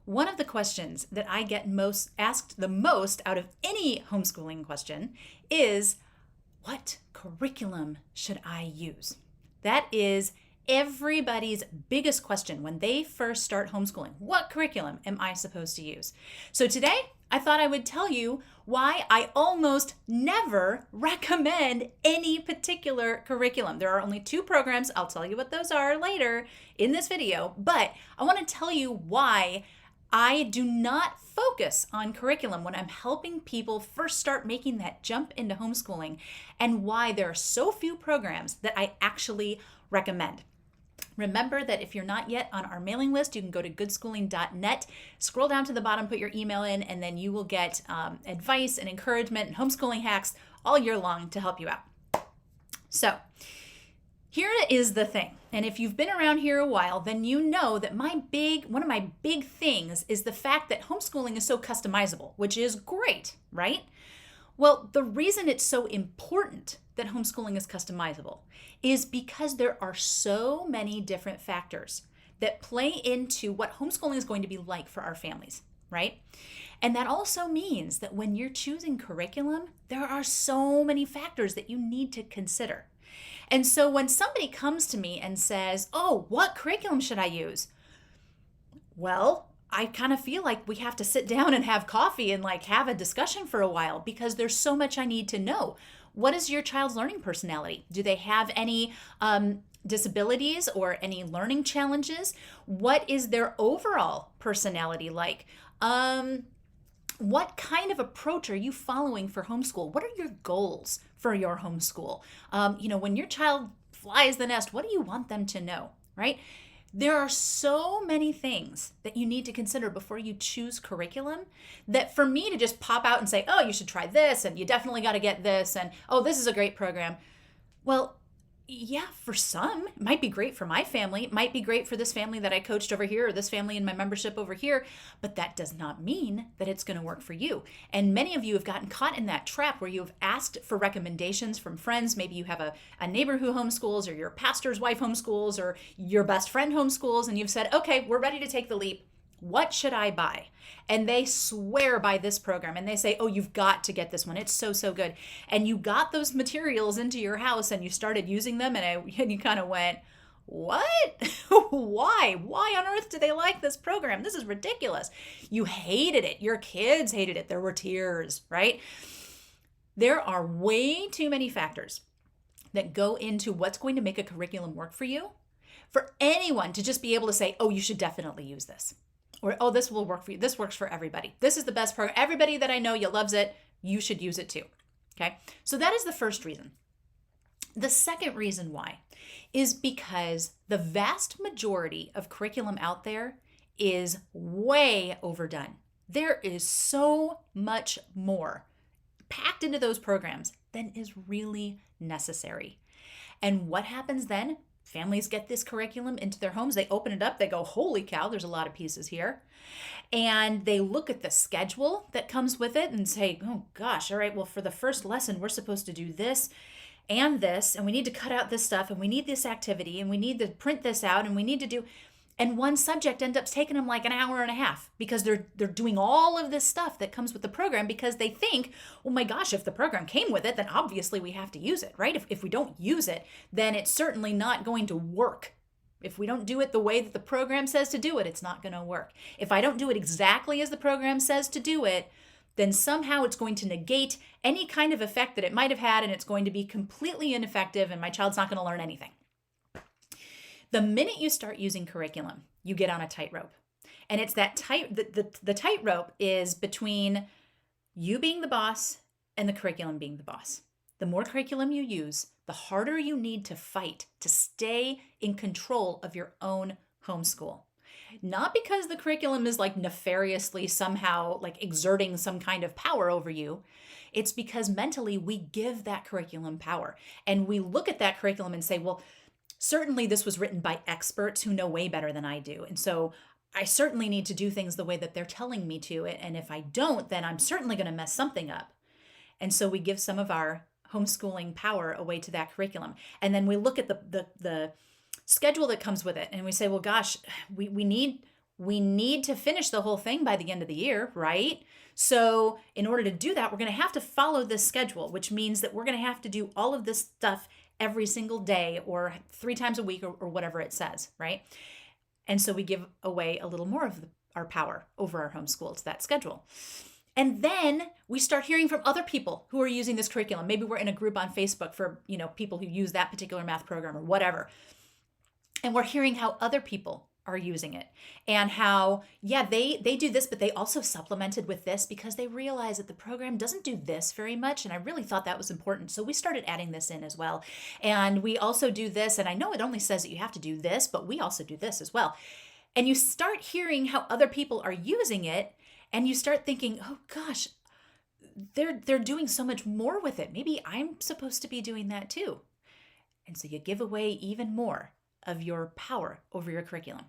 One of the questions that I get most asked the most out of any homeschooling question is, what curriculum should I use? That is everybody's biggest question when they first start homeschooling. What curriculum am I supposed to use? So today, I thought I would tell you why I almost never recommend any particular curriculum. There are only two programs. I'll tell you what those are later in this video, but I want to tell you why I do not focus on curriculum when I'm helping people first start making that jump into homeschooling, and why there are so few programs that I actually recommend. Remember that if you're not yet on our mailing list, you can go to goodschooling.net, scroll down to the bottom, put your email in, and then you will get advice and encouragement and homeschooling hacks all year long to help you out. So here is the thing. And if you've been around here a while, then you know that one of my big things is the fact that homeschooling is so customizable, which is great, right? Well, the reason it's so important that homeschooling is customizable is because there are so many different factors that play into what homeschooling is going to be like for our families, right? And that also means that when you're choosing curriculum, there are so many factors that you need to consider. And so when somebody comes to me and says, "Oh, what curriculum should I use?" Well, I kind of feel like we have to sit down and have coffee and have a discussion for a while, because there's so much I need to know. What is your child's learning personality? Do they have any disabilities or any learning challenges? What is their overall personality like? What kind of approach are you following for homeschool? What are your goals for your homeschool? When your child flies the nest, what do you want them to know, right? There are so many things that you need to consider before you choose curriculum, that for me to just pop out and say, "Oh, you should try this, and you definitely got to get this, and oh, this is a great program." Well, yeah, for some, it might be great for my family. It might be great for this family that I coached over here, or this family in my membership over here, but that does not mean that it's going to work for you. And many of you have gotten caught in that trap where you have asked for recommendations from friends. Maybe you have a neighbor who homeschools, or your pastor's wife homeschools, or your best friend homeschools, and you've said, "Okay, we're ready to take the leap. What should I buy?" And they swear by this program, and they say, "Oh, you've got to get this one. It's so, so good." And you got those materials into your house and you started using them, and you kind of went, "What? Why? Why on earth do they like this program? This is ridiculous." You hated it. Your kids hated it. There were tears, right? There are way too many factors that go into what's going to make a curriculum work for you, for anyone to just be able to say, "Oh, you should definitely use this." Or, "Oh, this will work for you. This works for everybody. This is the best program. Everybody that I know loves it. You should use it too." Okay? So that is the first reason. The second reason why is because the vast majority of curriculum out there is way overdone. There is so much more packed into those programs than is really necessary. And what happens then? Families get this curriculum into their homes. They open it up. They go, "Holy cow, there's a lot of pieces here." And they look at the schedule that comes with it and say, "Oh gosh, all right, well, for the first lesson, we're supposed to do this and this, and we need to cut out this stuff, and we need this activity, and we need to print this out, and we need to do..." And one subject ends up taking them like an hour and a half, because they're doing all of this stuff that comes with the program, because they think, "Oh my gosh, if the program came with it, then obviously we have to use it," right? If we don't use it, then it's certainly not going to work. If we don't do it the way that the program says to do it, it's not going to work. If I don't do it exactly as the program says to do it, then somehow it's going to negate any kind of effect that it might have had, and it's going to be completely ineffective, and my child's not going to learn anything. The minute you start using curriculum, you get on a tightrope. And it's that the tightrope is between you being the boss and the curriculum being the boss. The more curriculum you use, the harder you need to fight to stay in control of your own homeschool. Not because the curriculum is nefariously somehow exerting some kind of power over you. It's because mentally we give that curriculum power. And we look at that curriculum and say, "Well, certainly this was written by experts who know way better than I do. And so I certainly need to do things the way that they're telling me to. And if I don't, then I'm certainly going to mess something up." And so we give some of our homeschooling power away to that curriculum. And then we look at the schedule that comes with it, and we say, "Well, gosh, we need we need to finish the whole thing by the end of the year, right? So in order to do that, we're going to have to follow this schedule, which means that we're going to have to do all of this stuff every single day or 3 times a week or whatever it says, right? And so we give away a little more of our power over our homeschool to that schedule. And then we start hearing from other people who are using this curriculum. Maybe we're in a group on Facebook for, people who use that particular math program or whatever. And we're hearing how other people are using it and how, they do this, but they also supplemented with this because they realize that the program doesn't do this very much. And I really thought that was important. So we started adding this in as well. And we also do this. And I know it only says that you have to do this, but we also do this as well. And you start hearing how other people are using it. And you start thinking, oh gosh, they're doing so much more with it. Maybe I'm supposed to be doing that too. And so you give away even more of your power over your curriculum.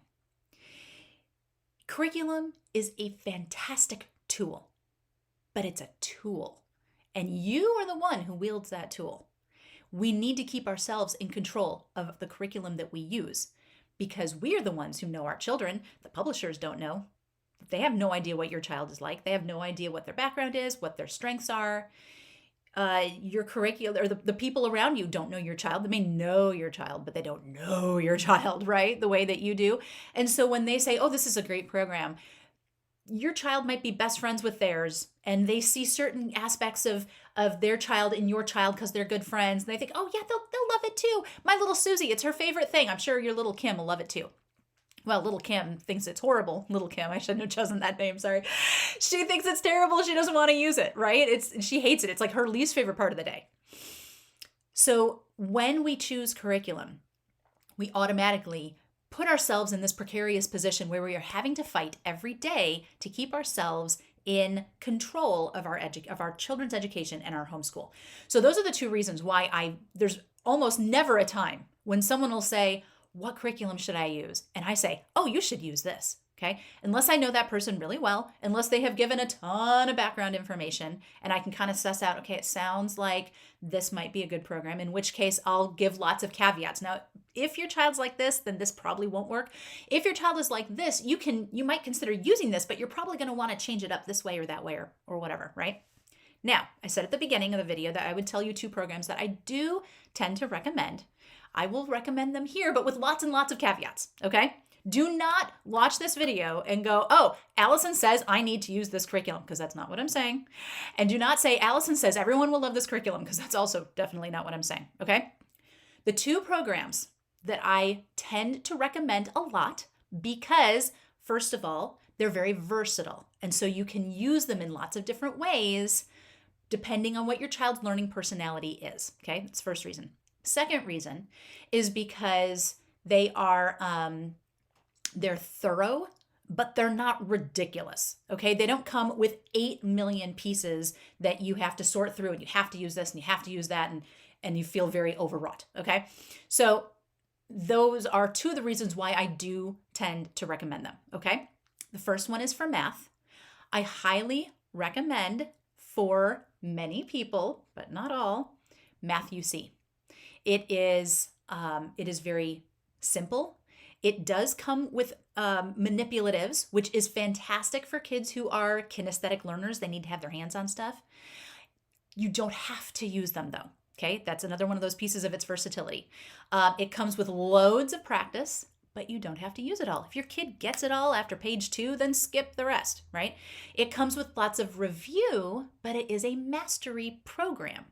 Curriculum is a fantastic tool, but it's a tool. And you are the one who wields that tool. We need to keep ourselves in control of the curriculum that we use because we are the ones who know our children. The publishers don't know. They have no idea what your child is like. They have no idea what their background is, what their strengths are. Your curriculum or the people around you don't know your child. They may know your child, but they don't know your child, right? The way that you do. And so when they say, oh, this is a great program, your child might be best friends with theirs and they see certain aspects of their child in your child because they're good friends. And they think, oh yeah, they'll love it too. My little Susie, it's her favorite thing. I'm sure your little Kim will love it too. Well, little Kim thinks it's horrible. Little Kim, I shouldn't have chosen that name, sorry. She thinks it's terrible. She doesn't want to use it, right? She hates it. It's like her least favorite part of the day. So when we choose curriculum, we automatically put ourselves in this precarious position where we are having to fight every day to keep ourselves in control of our children's education and our homeschool. So those are the 2 reasons why there's almost never a time when someone will say, what curriculum should I use? And I say, oh, you should use this, okay? Unless I know that person really well, unless they have given a ton of background information and I can kind of suss out, okay, it sounds like this might be a good program, in which case I'll give lots of caveats. Now, if your child's like this, then this probably won't work. If your child is like this, you might consider using this, but you're probably going to want to change it up this way or that way or whatever, right? Now, I said at the beginning of the video that I would tell you 2 programs that I do tend to recommend. I will recommend them here, but with lots and lots of caveats, okay? Do not watch this video and go, oh, Allison says I need to use this curriculum, because that's not what I'm saying. And do not say, Allison says everyone will love this curriculum, because that's also definitely not what I'm saying, okay? The 2 programs that I tend to recommend a lot because, first of all, they're very versatile. And so you can use them in lots of different ways depending on what your child's learning personality is, okay? That's the first reason. Second reason is because they are they're thorough, but they're not ridiculous. Okay, they don't come with 8 million pieces that you have to sort through, and you have to use this and you have to use that, and you feel very overwrought. Okay, so those are 2 of the reasons why I do tend to recommend them. Okay, the first one is for math. I highly recommend for many people, but not all, Math UC. It is very simple. It does come with manipulatives, which is fantastic for kids who are kinesthetic learners. They need to have their hands on stuff. You don't have to use them though. Okay, that's another one of those pieces of its versatility. It comes with loads of practice, but you don't have to use it all. If your kid gets it all after page 2, then skip the rest, right? It comes with lots of review, but it is a mastery program.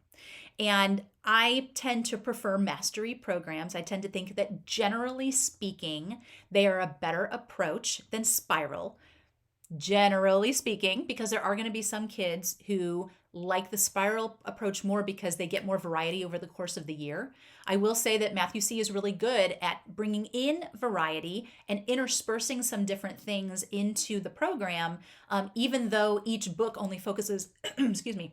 And I tend to prefer mastery programs. I tend to think that generally speaking, they are a better approach than Spiral. Generally speaking, because there are going to be some kids who like the Spiral approach more because they get more variety over the course of the year. I will say that Math UC is really good at bringing in variety and interspersing some different things into the program, even though each book only focuses, excuse me,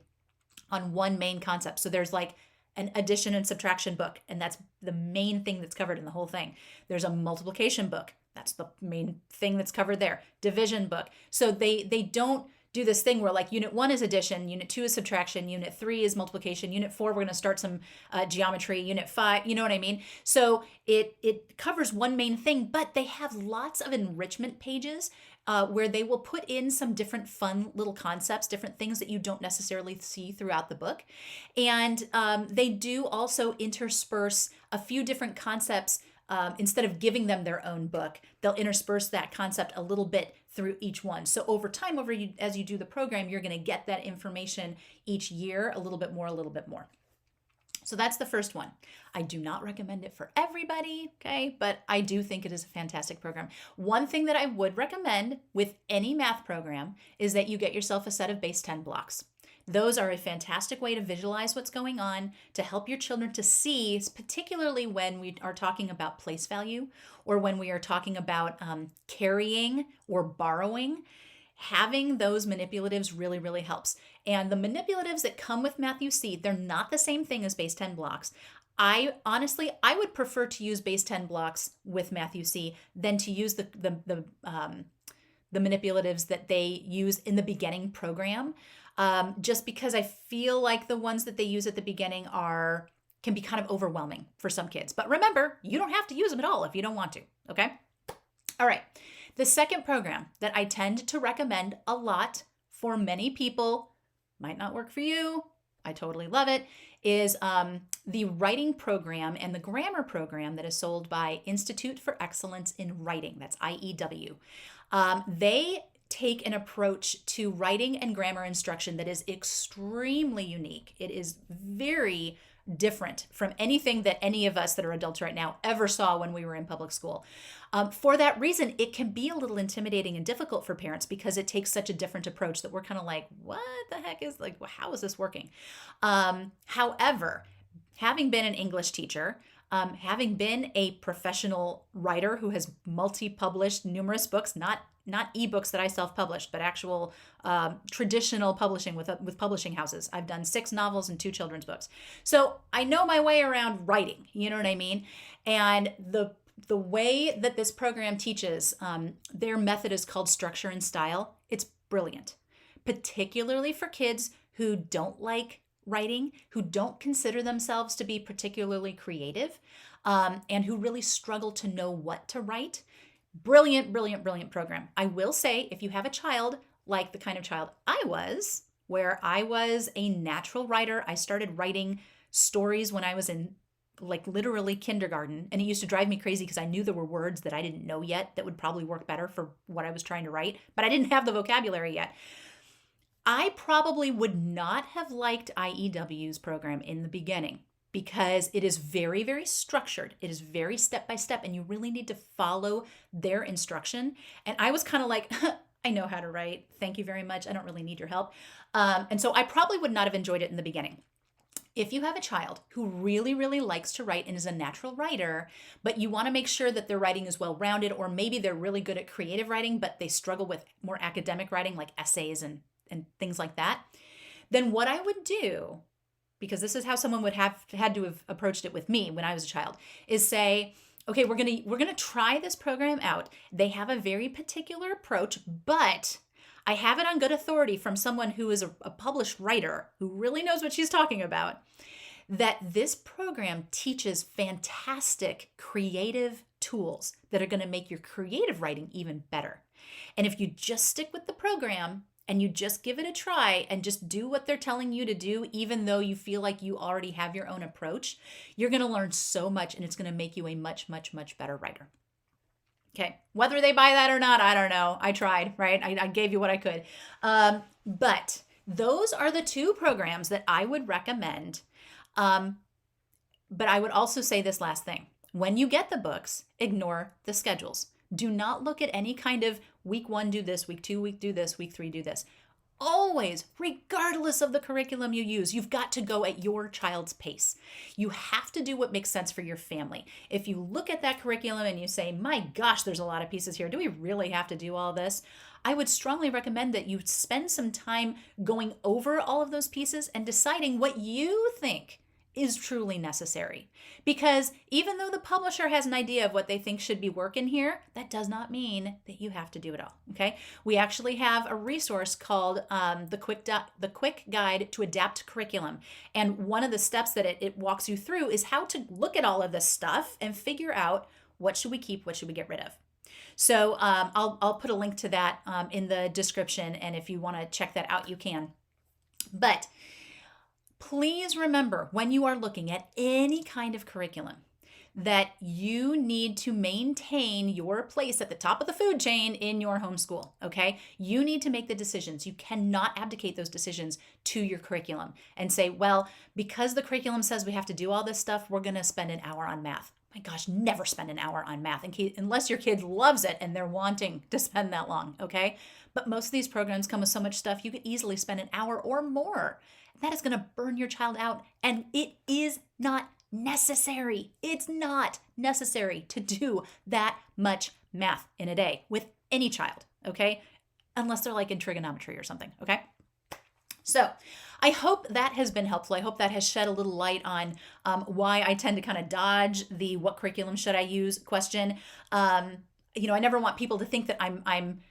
on one main concept. So there's like an addition and subtraction book, and that's the main thing that's covered in the whole thing. There's a multiplication book. That's the main thing that's covered there. Division book. So they don't do this thing where like unit 1 is addition, unit 2 is subtraction, unit 3 is multiplication, unit 4 we're going to start some geometry, unit 5, you know what I mean? So it covers one main thing, but they have lots of enrichment pages where they will put in some different fun little concepts, different things that you don't necessarily see throughout the book. And they do also intersperse a few different concepts. Instead of giving them their own book, they'll intersperse that concept a little bit through each one. So over time, as you do the program, you're going to get that information each year, a little bit more, a little bit more. So that's the first one. I do not recommend it for everybody, okay? But I do think it is a fantastic program. One thing that I would recommend with any math program is that you get yourself a set of base 10 blocks. Those are a fantastic way to visualize what's going on, to help your children to see, particularly when we are talking about place value or when we are talking about carrying or borrowing. Having those manipulatives really, really helps. And the manipulatives that come with Math UC, they're not the same thing as base 10 blocks. I would prefer to use base 10 blocks with Math UC than to use the manipulatives that they use in the beginning program. Just because I feel like the ones that they use at the beginning can be kind of overwhelming for some kids. But remember, you don't have to use them at all if you don't want to, okay? All right. The second program that I tend to recommend a lot for many people, might not work for you, I totally love it, is the writing program and the grammar program that is sold by Institute for Excellence in Writing. That's IEW. They take an approach to writing and grammar instruction that is extremely unique. It is very different from anything that any of us that are adults right now ever saw when we were in public school. For that reason, it can be a little intimidating and difficult for parents because it takes such a different approach that we're kind of like, what the heck is, like, how is this working? However, having been an English teacher, having been a professional writer who has multi-published numerous books, not ebooks that I self-published, but actual traditional publishing with publishing houses. I've done 6 novels and 2 children's books. So I know my way around writing, you know what I mean? And the way that this program teaches, their method is called structure and style. It's brilliant, particularly for kids who don't like writing, who don't consider themselves to be particularly creative, and who really struggle to know what to write. Brilliant, brilliant, brilliant program. I will say, if you have a child like the kind of child I was, where I was a natural writer, I started writing stories when I was in like literally kindergarten, and it used to drive me crazy because I knew there were words that I didn't know yet that would probably work better for what I was trying to write, but I didn't have the vocabulary yet. I probably would not have liked IEW's program in the beginning, because it is very, very structured. It is very step by step, and you really need to follow their instruction. And I was kind of like, I know how to write. Thank you very much. I don't really need your help. And so I probably would not have enjoyed it in the beginning. If you have a child who really, really likes to write and is a natural writer, but you want to make sure that their writing is well-rounded, or maybe they're really good at creative writing, but they struggle with more academic writing like essays and things like that, then what I would do, because this is how someone would have had to have approached it with me when I was a child, is say, okay, we're gonna try this program out. They have a very particular approach, but I have it on good authority from someone who is a published writer who really knows what she's talking about, that this program teaches fantastic creative tools that are going to make your creative writing even better. And if you just stick with the program and you just give it a try and just do what they're telling you to do, even though you feel like you already have your own approach, you're going to learn so much, and it's going to make you a much, much, much better writer. Okay, whether they buy that or not, I don't know. I tried, right? I gave you what I could. But those are the 2 programs that I would recommend. But I would also say this last thing. When you get the books, ignore the schedules. Do not look at any kind of week 1, do this, week 2, do this, week 3, do this. Always, regardless of the curriculum you use, you've got to go at your child's pace. You have to do what makes sense for your family. If you look at that curriculum and you say, my gosh, there's a lot of pieces here. Do we really have to do all this? I would strongly recommend that you spend some time going over all of those pieces and deciding what you think is truly necessary. Because even though the publisher has an idea of what they think should be working here, that does not mean that you have to do it all. Okay, we actually have a resource called the Quick Guide to Adapt Curriculum, and one of the steps that it walks you through is how to look at all of this stuff and figure out what should we keep, what should we get rid of. So I'll put a link to that in the description, and if you want to check that out, you can. But please remember, when you are looking at any kind of curriculum, that you need to maintain your place at the top of the food chain in your homeschool, okay? You need to make the decisions. You cannot abdicate those decisions to your curriculum and say, well, because the curriculum says we have to do all this stuff, we're going to spend an hour on math. My gosh, never spend an hour on math unless your kid loves it and they're wanting to spend that long, okay? But most of these programs come with so much stuff, you could easily spend an hour or more. That is going to burn your child out, and it is not necessary. It's not necessary to do that much math in a day with any child, okay? Unless they're like in trigonometry or something, okay? So I hope that has been helpful. I hope that has shed a little light on why I tend to kind of dodge the what curriculum should I use question. I never want people to think that I'm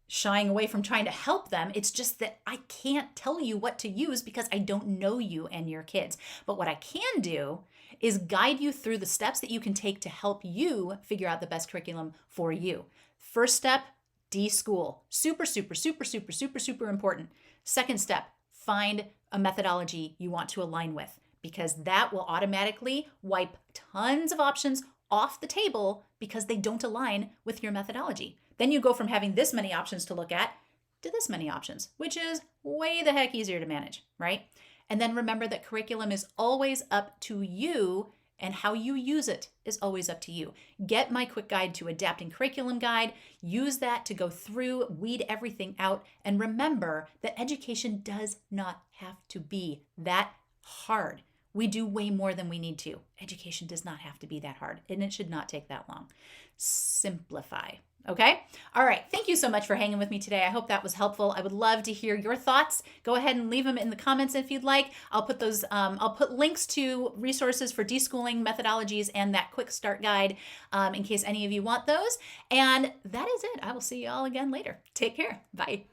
shying away from trying to help them. It's just that I can't tell you what to use because I don't know you and your kids. But what I can do is guide you through the steps that you can take to help you figure out the best curriculum for you. First step, deschool. Super, super, super, super, super, super important. Second step, find a methodology you want to align with, because that will automatically wipe tons of options off the table because they don't align with your methodology. Then you go from having this many options to look at to this many options, which is way the heck easier to manage, right? And then remember that curriculum is always up to you, and how you use it is always up to you. Get my quick guide to adapting curriculum guide. Use that to go through, weed everything out, and remember that education does not have to be that hard. We do way more than we need to. Education does not have to be that hard, and it should not take that long. Simplify. Okay? All right. Thank you so much for hanging with me today. I hope that was helpful. I would love to hear your thoughts. Go ahead and leave them in the comments if you'd like. I'll put links to resources for deschooling methodologies and that quick start guide in case any of you want those. And that is it. I will see you all again later. Take care. Bye.